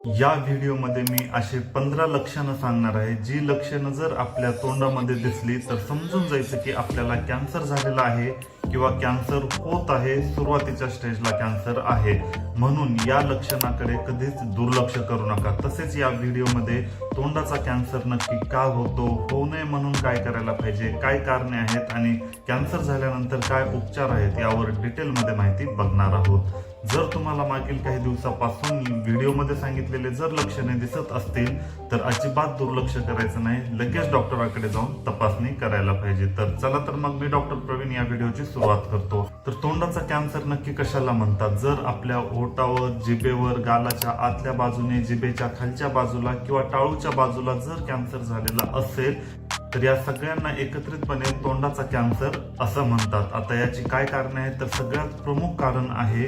या व्हिडिओमध्ये मी असे 15 लक्षणं सांगणार आहे, जी लक्षणं जर आपल्या तोंडामध्ये दिसली तर समजून जायचं की आपल्याला कॅन्सर झालेला आहे किंवा कॅन्सर होत आहे, सुरुवातीच्या स्टेजला कॅन्सर आहे. म्हणून या लक्षणाकडे कधीच दुर्लक्ष करू नका. तसेच या व्हिडिओमध्ये तोंडाचा कॅन्सर नक्की का होतो, होऊ नये म्हणून काय करायला पाहिजे, काय कारणे आहेत आणि कॅन्सर झाल्यानंतर काय उपचार आहेत यावर डिटेलमध्ये माहिती बघणार आहोत. जर तुम्हाला मागील काही दिवसापासून व्हिडिओमध्ये सांगितलेले जर लक्षणे दिसत असतील तर अजिबात दुर्लक्ष करायचं नाही, लगेच डॉक्टरांकडे जाऊन तपासणी करायला पाहिजे. तर चला तर मग मी डॉक्टर प्रवीण या व्हिडिओची सुरुवात करतो. तर तोंडाचा कॅन्सर नक्की कशाला म्हणतात? जर आपल्या ओठावर, जिभेवर, गालाच्या आतल्या बाजूने, जिभेच्या खालच्या बाजूला किंवा टाळूच्या बाजूला जर कॅन्सर झालेला असेल तर या सगळ्यांना एकत्रितपणे तोंडाचा कॅन्सर असं म्हणतात. आता याची काय कारणे आहेत? तर सगळ्यात प्रमुख कारण आहे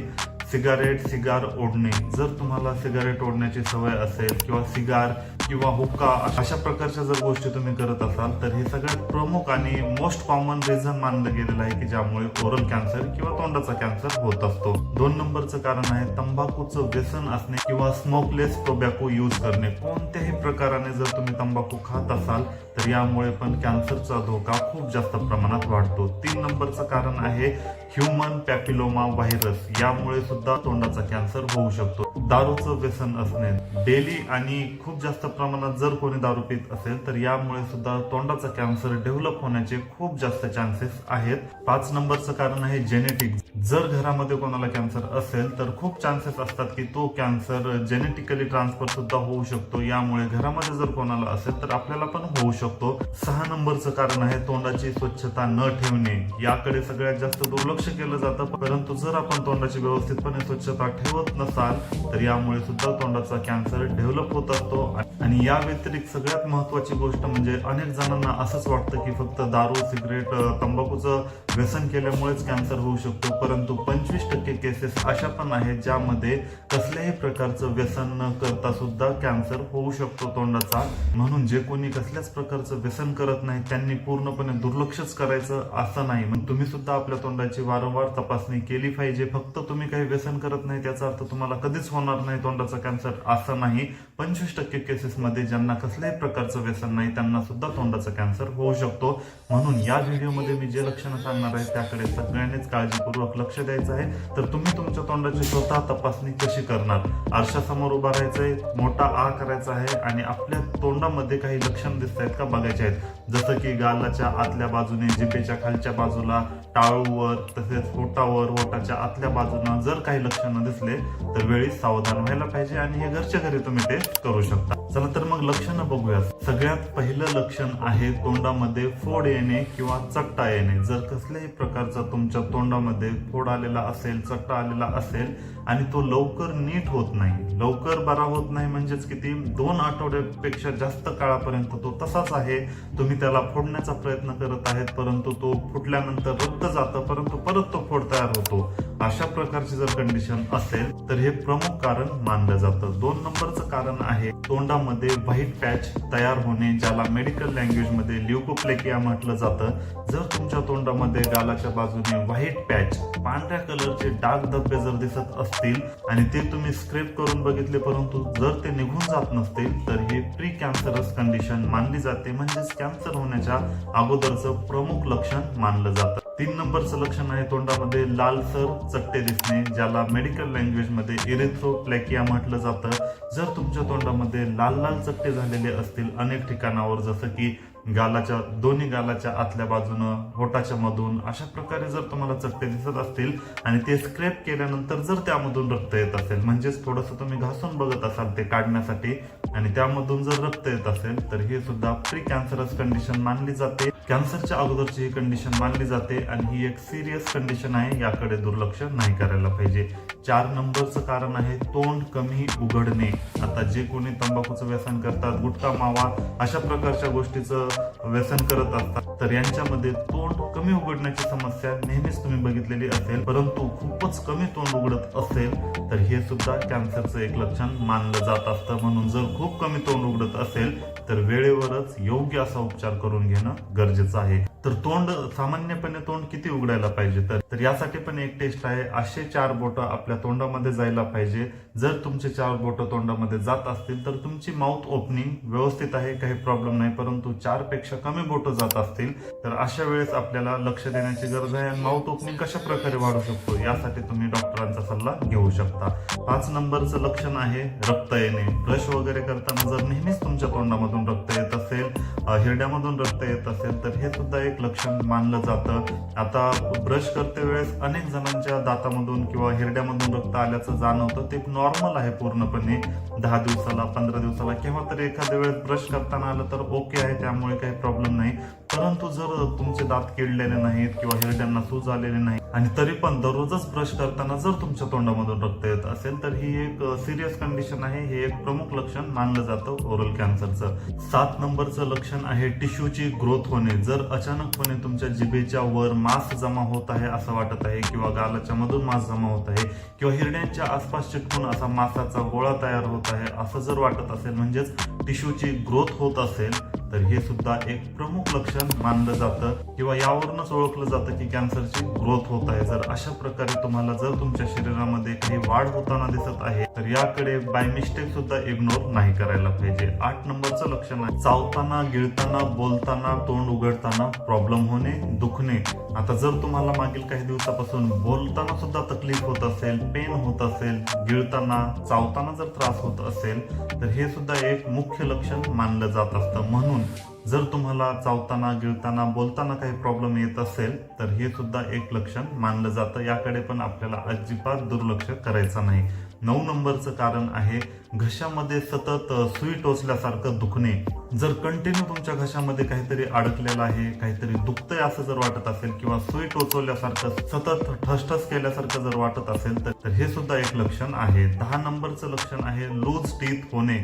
सिगार ओढणे. जर तुम्हाला सिगारेट ओढण्याची सवय असेल किंवा सिगार किंवा हुक्का अशा प्रकारच्या जर गोष्टी तुम्ही करत असाल तर हे सगळ्यात प्रमुख आणि मोस्ट कॉमन रिझन मानलं गेलेलं आहे की ज्यामुळे ओरल कॅन्सर किंवा तोंडाचा कॅन्सर होत असतो. 2 नंबरचं कारण आहे तंबाखूचं व्यसन असणे किंवा स्मोकलेस टोबॅको यूज करणे. कोणत्याही प्रकाराने जर तुम्ही तंबाखू खात असाल तर यामुळे पण कॅन्सरचा धोका खूप जास्त प्रमाणात वाढतो. 3 नंबरचं कारण आहे ह्यूमन पॅपिलोमा व्हायरस. यामुळे सुद्धा तोंडाचा कॅन्सर होऊ शकतो. दारूचं व्यसन असणे, डेली आणि खूप जास्त प्रमाणात जर कोणी दारू पित असेल तर यामुळे सुद्धा तोंडाचा कॅन्सर डेव्हलप होण्याचे खूप जास्त चान्सेस आहेत. 5 नंबरचं कारण आहे जेनेटिक. जर घरामध्ये कोणाला कॅन्सर असेल तर खूप चान्सेस असतात की तो कॅन्सर जेनेटिकली ट्रान्सफर सुद्धा होऊ शकतो. यामुळे घरामध्ये जर कोणाला असेल तर आपल्याला पण होऊ शकतो. 6 नंबरचं कारण आहे तोंडाची स्वच्छता न ठेवणे. याकडे सगळ्यात जास्त दुर्लक्ष केलं जातं, परंतु जर आपण तोंडाची व्यवस्थितपणे स्वच्छता ठेवत नसाल तर यामुळे सुद्धा तोंडाचा कॅन्सर डेव्हलप होत असतो. आणि या व्यतिरिक्त सगळ्यात महत्वाची गोष्ट म्हणजे अनेक जणांना असंच वाटतं की फक्त दारू, सिगरेट, तंबाखूचं व्यसन केल्यामुळेच कॅन्सर होऊ शकतो, परंतु 25% केसेस अशा पण आहेत ज्यामध्ये कसल्याही प्रकारचं व्यसन न करता सुद्धा कॅन्सर होऊ शकतो तोंडाचा. म्हणून जे कोणी कसल्याच प्रकारचं व्यसन करत नाही त्यांनी पूर्णपणे दुर्लक्षच करायचं असं नाही. मग तुम्ही सुद्धा आपल्या तोंडाची वारंवार तपासणी केली पाहिजे. फक्त तुम्ही काही व्यसन करत नाही त्याचा अर्थ तुम्हाला कधीच होणार नाही तोंडाचा कॅन्सर असं नाही. 25% केसेसमध्ये ज्यांना कसल्याही प्रकारचं व्यसन नाही त्यांना सुद्धा तोंडाचा कॅन्सर होऊ शकतो. म्हणून या व्हिडिओमध्ये मी जे लक्षणं सांगणार आहे त्याकडे सगळ्यांनीच काळजीपूर्वक लक्ष द्यायचं आहे. तर तुम्ही तुमच्या तोंडाची स्वतः तपासणी कशी करणार? आरशासमोर उभा राहायचंय, मोठा आ करायचा आहे आणि आपल्या तोंडामध्ये काही लक्षण दिसत आहेत का बघायचे आहेत. जसं की गालाच्या आतल्या बाजूने, जिभेच्या खालच्या बाजूला, टाळूवर, तसेच ओठावर, ओठाच्या आतल्या बाजूला जर काही लक्षणं दिसले तर वेळी सावधान व्हायला पाहिजे आणि हे घरच्या घरी तुम्ही टेस्ट करू शकता. चला तर मग लक्षणं बघूया. सगळ्यात पहिलं लक्षण आहे तोंडामध्ये फोड येणे किंवा चट्टा येणे. जर कसल्याही प्रकारचा तुमच्या तोंडामध्ये फोड आलेला असेल, चट्टा आलेला असेल आणि तो लवकर नीट होत नाही, लवकर बरा होत नाही, म्हणजेच किती 2 आठवड्यापेक्षा जास्त काळापर्यंत तो तसाच आहे. तुम्ही त्याला फोडण्याचा प्रयत्न करत आहेत परंतु तो फुटल्यानंतर रक्त जातं परंतु परत तो फोड तयार होतो. अशा प्रकारची जर कंडिशन असेल तर हे प्रमुख कारण मानलं जातं. 2 नंबरचं कारण आहे तोंडामध्ये व्हाईट पॅच तयार होणे, ज्याला मेडिकल लँग्वेजमध्ये ल्युकोप्लेकिया म्हटलं जातं. जर तुमच्या तोंडामध्ये गालाच्या बाजूने व्हाईट पॅच, पांढऱ्या कलरचे डाग धब्बे जर दिसत असतील आणि ते तुम्ही स्क्रेप करून बघितले परंतु जर ते निघून जात नसतील तर हे प्री कॅन्सरस कंडिशन मानली जाते, म्हणजेच कॅन्सर होण्याच्या अगोदरचं प्रमुख लक्षण मानलं जातं. 3 नंबरचं लक्षण आहे तोंडामध्ये लालसर चट्टे दिसणे, ज्याला मेडिकल लँग्वेजमध्ये इरिथ्रोप्लेकिया म्हटलं जातं. जर तुमच्या तोंडामध्ये लाल लाल चट्टे झालेले असतील अनेक ठिकाणावर, जसं की दोन्ही गालाच्या आतल्या बाजूनं, होटाच्या मधून, अशा प्रकारे जर तुम्हाला चट्टे दिसत असतील आणि ते स्क्रेप केल्यानंतर जर त्यामधून रक्त येत असेल, म्हणजेच थोडंसं तुम्ही घासून बघत असाल ते काढण्यासाठी आणि त्यामधून जर रक्त येत असेल तर हे सुद्धा प्री कॅन्सरस कंडिशन मानली जाते. कॅन्सरच्या अगोदरची ही कंडिशन मानली जाते आणि ही एक सिरियस कंडिशन आहे, याकडे दुर्लक्ष नाही करायला पाहिजे. 4 नंबरचं कारण आहे तोंड कमी उघडणे. आता जे कोणी तंबाखूचं व्यसन करतात, गुटखा, मावा अशा प्रकारच्या गोष्टीचं व्यसन करत असतात तर यांच्यामध्ये तोंड कमी उघडण्याची समस्या नेहमीच तुम्ही बघितलेली असेल, परंतु खूपच कमी तोंड उघडत असेल तर हे सुद्धा कॅन्सरचं एक लक्षण मानलं जात असतं. म्हणून जर खूप कमी तोंड उघडत असेल तर वेळेवरच योग्य असा उपचार करून घेणं गरजेचं गरजेचं आहे. तर तोंड सामान्यपणे तोंड किती उघडायला पाहिजे, तर यासाठी पण एक टेस्ट आहे. असे 4 बोटं आपल्या तोंडामध्ये जायला पाहिजे. जर तुमचे 4 बोटं तोंडामध्ये जात असतील तर तुमची माउथ ओपनिंग व्यवस्थित आहे, काही प्रॉब्लेम नाही. परंतु 4 पेक्षा कमी बोटं जात असतील तर अशा वेळेस आपल्याला लक्ष देण्याची गरज आहे. आणि माउथ ओपनिंग कशा प्रकारे वाढू शकतो यासाठी तुम्ही डॉक्टरांचा सल्ला घेऊ शकता. 5 नंबरचं लक्षण आहे रक्त येणे. ब्रश वगैरे करताना जर नेहमीच तुमच्या तोंडामधून रक्त येत असेल, हिरड्यामधून रक्त येत असेल तर हे सुद्धा एक लक्षण मानलं जातं. आता ब्रश करते वेळेस अनेक जणांच्या दातामधून किंवा हिरड्यामधून रक्त आल्याचं जाणवतं. ते नॉर्मल आहे पूर्णपणे. 10 दिवसाला 15 दिवसाला केव्हा तरी एखाद्या वेळेस ब्रश करताना आलं तर ओके आहे, त्यामुळे काही प्रॉब्लेम नाही. परंतु जर तुमचे दात किडलेले नाहीत किंवा हिरड्यांना सूज आलेले नाही आणि तरी पण दररोजच ब्रश करताना जर तुमच्या तोंडामधून रक्त येत असेल तर ही एक सिरियस कंडिशन आहे. हे एक प्रमुख लक्षण मानलं जातं ओरल कॅन्सरचं. 7 नंबरचं लक्षण आहे टिश्यूची ग्रोथ होणे. जर अचानकपणे तुमच्या जिभेच्या वर मांस जमा होत आहे असं वाटत आहे किंवा गालाच्या मधून मांस जमा होत आहे किंवा हिरड्यांच्या आसपास चिटकून असा मांसाचा गोळा तयार होत आहे असं जर वाटत असेल, म्हणजेच टिश्यूची ग्रोथ होत असेल, तर हे सुद्धा एक प्रमुख लक्षण मानलं जातं किंवा यावरूनच ओळखलं जातं की कॅन्सरची ग्रोथ होत आहे. जर अशा प्रकारे तुम्हाला जर तुमच्या शरीरामध्ये काही वाढ होताना दिसत आहे तर याकडे बाय मिस्टेक सुद्धा इग्नोर नाही करायला पाहिजे. 8 नंबरचं लक्षण आहे चावताना, गिळताना, बोलताना, तोंड उघडताना प्रॉब्लेम होणे, दुखणे. आता जर तुम्हाला मागील काही दिवसापासून बोलताना सुद्धा तकलीफ होत असेल, पेन होत असेल, गिळताना, चावताना जर त्रास होत असेल तर हे सुद्धा एक मुख्य लक्षण मानलं जात असतं. म्हणून जर तुम्हाला चावताना, गिळताना, बोलताना काही प्रॉब्लेम येत असेल तर हे सुद्धा एक लक्षण मानलं जातं. याकडे पण आपल्याला अजिबात दुर्लक्ष करायचं नाही. 9 नंबरचं कारण आहे घशामध्ये सतत सुई टोचल्यासारखं दुखणे. जर कंटिन्यू तुमच्या घशामध्ये काहीतरी अडकलेलं आहे, काहीतरी दुखतंय असं जर वाटत असेल किंवा सुई टोचवल्यासारखं सतत ठसठस केल्यासारखं जर वाटत असेल तर हे सुद्धा एक लक्षण आहे. 10 नंबरचं लक्षण आहे लूज टीथ होणे.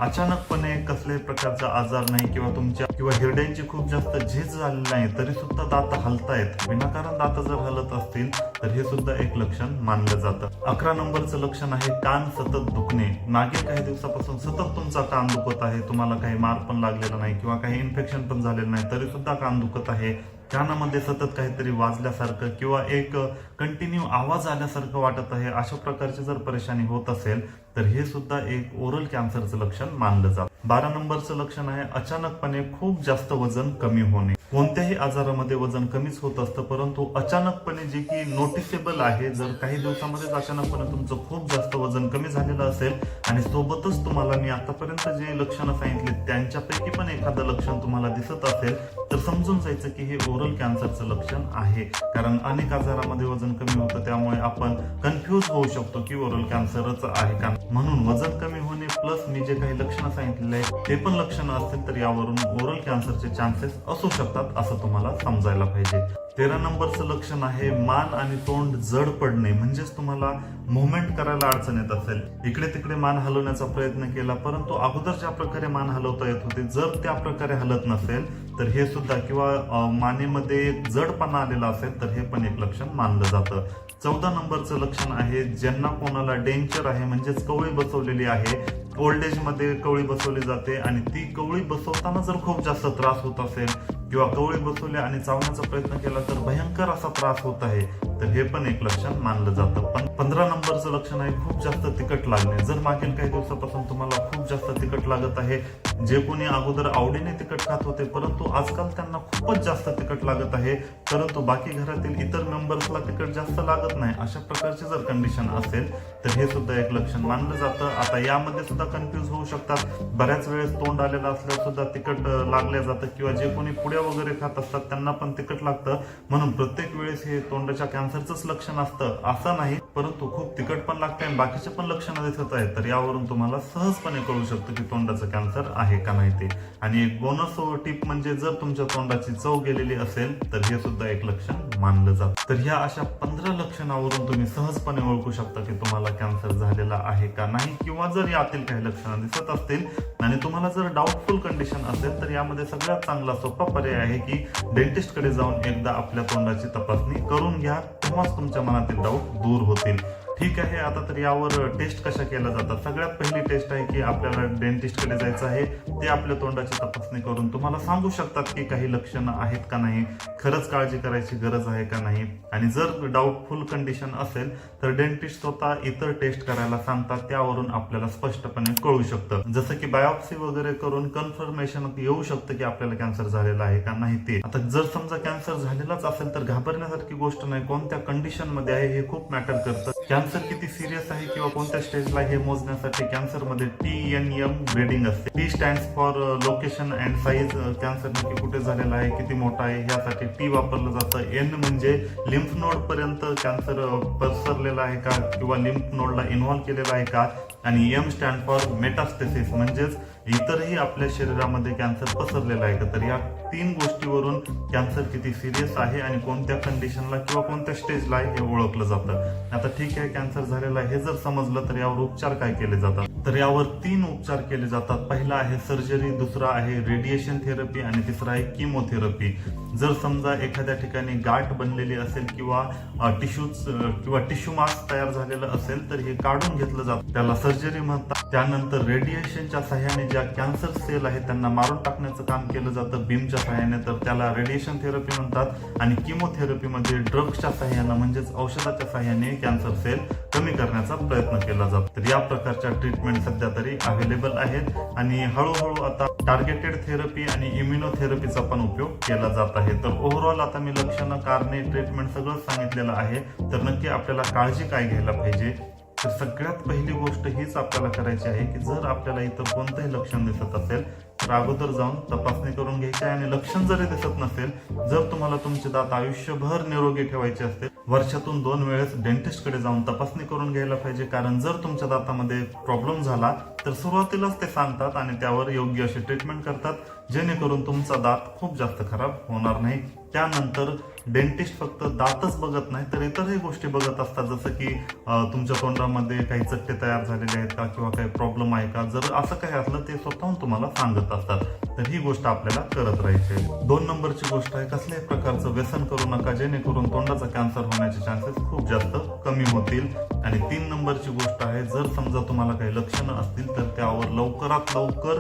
अचानकपणे कसल्याही प्रकारचा आजार नाही किंवा हिरड्यांची खूप जास्त झीज झालेली नाही तरी सुद्धा दात हलतायत, विनाकारण दात जर हलत असतील तर हे सुद्धा एक लक्षण मानलं जातं. 11 नंबरचं लक्षण आहे कान सतत दुखणे. मागील काही दिवसापासून सतत तुमचा कान दुखत आहे, तुम्हाला काही मार पण लागलेला नाही किंवा काही इन्फेक्शन पण झालेलं नाही तरी सुद्धा कान दुखत आहे. कानामध्ये सतत काहीतरी वाजल्यासारखं किंवा एक कंटिन्यू आवाज आल्यासारखं वाटत आहे, अशा प्रकारची जर परेशानी होत असेल तर हे सुद्धा एक ओरल कॅन्सरचं लक्षण मानलं जातं. 12 नंबरचं लक्षण आहे अचानकपणे खूप जास्त वजन कमी होणे. कोणत्याही आजारामध्ये वजन कमीच होत असतं, परंतु अचानकपणे जे की नोटिसेबल आहे, जर काही दिवसामध्येच अचानकपणे तुमचं खूप जास्त वजन कमी झालेलं असेल आणि सोबतच तुम्हाला मी आतापर्यंत जे लक्षणं सांगितली त्यांच्यापैकी पण एखादं लक्षण तुम्हाला दिसत असेल तर समजून जायचं की हे ओरल कॅन्सरचं लक्षण आहे. कारण अनेक आजारामध्ये वजन कमी होतं, त्यामुळे आपण कन्फ्यूज होऊ शकतो की ओरल कॅन्सरच आहे का. म्हणून वजन कमी होणे प्लस मी जे काही लक्षणं सांगितलेले आहेत ते पण लक्षणं असतील तर यावरून ओरल कॅन्सरचे चान्सेस असू शकतात असं तुम्हाला समजायला पाहिजे. 13 नंबरचं लक्षण आहे मान आणि तोंड जड पडणे. म्हणजेच तुम्हाला मुवमेंट करायला अडचण येत असेल, इकडे तिकडे मान हलवण्याचा प्रयत्न केला परंतु अगोदर ज्या प्रकारे मान हलवता येत होते जर त्या प्रकारे हलत नसेल तर हे सुद्धा किंवा मानेमध्ये जडपणा आलेला असेल तर हे पण एक लक्षण मानलं जातं. 14 नंबरचं लक्षण आहे ज्यांना कोणाला डेंचर आहे, म्हणजेच कवळी बसवलेली आहे. ओल्ड एज मध्ये कवळी बसवली जाते आणि ती कवळी बसवताना जर खूप जास्त त्रास होत असेल किंवा कवळी बसवली आणि चावण्याचा प्रयत्न केला तर भयंकर असा त्रास होत आहे तर हे पण एक लक्षण मानलं जातं. पण 15 नंबरचं लक्षण आहे खूप जास्त तिखट लागणे. जर मागील काही दिवसापासून तुम्हाला खूप जास्त तिखट लागत आहे, जे कोणी अगोदर आवडीने तिखट खात होते परंतु आजकाल त्यांना खूपच जास्त तिखट लागत आहे, परंतु बाकी घरातील इतर मेंबर्सला तिखट जास्त लागत नाही, अशा प्रकारची जर कंडिशन असेल तर हे सुद्धा एक लक्षण मानलं जातं. आता यामध्ये सुद्धा कन्फ्यूज होऊ शकतात. बऱ्याच वेळेस तोंड आलेलं असल्यावर सुद्धा तिखट लागलं जातं किंवा जे कोणी पुड्या वगैरे खात असतात त्यांना पण तिखट लागतं. म्हणून प्रत्येक वेळेस हे तोंडाच्या कॅन्सरचंच लक्षण असतं असं नाही, परंतु खूप तिखट पण लागतं आणि बाकीचे पण लक्षणं दिसत आहेत तर यावरून तुम्हाला सहजपणे कळू शकतं की तोंडाचं कॅन्सर आहे का नाही ते. आणि एक बोनस टिप म्हणजे जर तुमच्या तोंडाची चव गेलेली असेल तर हे सुद्धा एक लक्षण मानलं जातं. तर ह्या अशा 15 लक्षणावरून तुम्ही सहजपणे ओळखू शकता की तुम्हाला कॅन्सर झालेला आहे का नाही, किंवा जर यातील काही लक्षणं दिसत असतील आणि तुम्हाला जर डाऊटफुल कंडिशन असेल तर यामध्ये सगळ्यात चांगला सोपा पर्याय आहे की डेंटिस्ट कडे जाऊन एकदा आपल्या तोंडाची तपासणी करून घ्या, तेव्हाच तुमच्या मनातील डाऊट दूर होतील. ठीक आहे, आता तर यावर टेस्ट कशा केल्या जातात. सगळ्यात पहिली टेस्ट आहे की आपल्याला डेंटिस्टकडे जायचं आहे. ते आपल्या तोंडाची तपासणी करून तुम्हाला सांगू शकतात की काही लक्षणं आहेत का नाही, खरंच काळजी करायची गरज आहे का नाही. आणि जर डाऊटफुल कंडिशन असेल तर डेंटिस्ट स्वतः इतर टेस्ट करायला सांगतात. त्यावरून आपल्याला स्पष्टपणे कळू शकतं. जसं की बायोप्सी वगैरे करून कन्फर्मेशन येऊ शकतं की आपल्याला कॅन्सर झालेला आहे का नाही ते. आता जर समजा कॅन्सर झालेलाच असेल तर घाबरण्यासारखी गोष्ट नाही. कोणत्या कंडिशन मध्ये आहे हे खूप मॅटर करतं. कॅन्सर किती सिरियस आहे किंवा कोणत्या स्टेजला हे मोजण्यासाठी कॅन्सरमध्ये TNM ग्रेडिंग असते. T stands for location and size. Cancer नक्की कुठे झालेला आहे, किती मोठा आहे, यासाठी T वापरलं जातं. N म्हणजे लिम्फ नोड पर्यंत कॅन्सर पसरलेला आहे का किंवा लिम्फ नोडला इन्व्हॉल्व केलेला आहे का. आणि M स्टँड फॉर मेटास्टेसिस म्हणजेच इतरही आपल्या शरीरामध्ये कॅन्सर पसरलेला आहे का. तर या 3 गोष्टीवरून कॅन्सर किती सिरियस आहे आणि कोणत्या कंडिशनला किंवा कोणत्या स्टेजला आहे हे ओळखलं जातं. आता ठीक आहे, कॅन्सर झालेला आहे हे जर समजलं तर यावर उपचार काय केले जातात. तर यावर 3 उपचार केले जातात. पहिला आहे सर्जरी, दुसरा आहे रेडिएशन थेरपी आणि तिसरा आहे किमोथेरपी. जर समजा एखाद्या ठिकाणी गाठ बनलेली असेल किंवा टिश्यू मास तयार झालेलं असेल तर हे काढून घेतलं जातं, त्याला सर्जरी म्हणतात. त्यानंतर रेडिएशनच्या सहाय्याने ज्या कॅन्सर सेल आहेत त्यांना मारून टाकण्याचं काम केलं जातं बीमच्या सहाय्याने, तर त्याला रेडिएशन थेरपी म्हणतात. आणि किमोथेरपीमध्ये ड्रग्सच्या सहाय्याने म्हणजेच औषधाच्या सहाय्याने कॅन्सर सेल कमी करण्याचा प्रयत्न केला जातो. तर या प्रकारच्या ट्रीटमेंट सध्या तरी अवेलेबल आहेत आणि हळूहळू आता टार्गेटेड थेरपी आणि इम्युनोथेरपीचा पण उपयोग केला जात आहे. तर ओव्हरऑल आता मी लक्षणं, कारणे, ट्रीटमेंट सगळं सांगितलेलं आहे. तर नक्की आपल्याला काळजी काय घ्यायला पाहिजे. तर सगळ्यात पहिली गोष्ट हीच आपल्याला करायची आहे की जर आपल्याला इथं कोणतंही लक्षण दिसत असेल तर अगोदर जाऊन तपासणी करून घ्यायची आहे. आणि लक्षण जरी दिसत नसेल, जर तुम्हाला तुमचे दात आयुष्यभर निरोगी ठेवायचे असतील, वर्षातून 2 वेळेस डेंटिस्टकडे जाऊन तपासणी करून घ्यायला पाहिजे. कारण जर तुमच्या दातामध्ये प्रॉब्लेम झाला तर सुरुवातीलाच ते सांगतात आणि त्यावर योग्य अशी ट्रीटमेंट करतात, जेणेकरून तुमचा दात खूप जास्त खराब होणार नाही. त्यानंतर डेंटिस्ट फक्त दातच बघत नाही तर इतरही गोष्टी बघत असतात, जसं की तुमच्या तोंडामध्ये काही चट्टे तयार झालेले आहेत का किंवा काही प्रॉब्लेम आहे का. जर असं काही असलं ते स्वतःहून तुम्हाला सांगत असतात. तर ही गोष्ट आपल्याला करत राहायची आहे. 2 नंबरची गोष्ट आहे, कसल्याही प्रकारचं व्यसन करू नका, जेणेकरून तोंडाचा कॅन्सर होण्याचे चान्सेस खूप जास्त कमी होतील. आणि 3 नंबरची गोष्ट आहे, जर समजा तुम्हाला काही लक्षणं असतील तर त्यावर लवकरात लवकर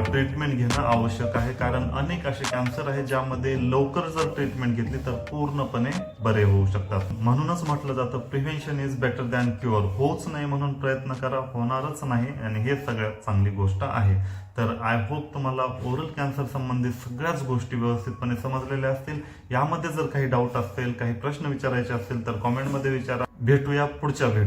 ट्रीटमेंट घेणं आवश्यक आहे. कारण अनेक असे कॅन्सर आहे ज्यामध्ये लवकर जर ट्रीटमेंट घेतली तर पूर्णपणे बरे होऊ शकतात. म्हणूनच म्हटलं जातं prevention is better than cure. होच नाही म्हणून प्रयत्न करा, होणारच नाही आणि हे सगळ्यात चांगली गोष्ट आहे. तर आय होप तुम्हाला ओरल कॅन्सर संबंधित सगळ्याच गोष्टी व्यवस्थितपणे समजलेल्या असतील. यामध्ये जर काही डाऊट असतील, काही प्रश्न विचारायचे असतील तर कॉमेंटमध्ये विचारा. भेटूया पुढच्या व्हिडिओ.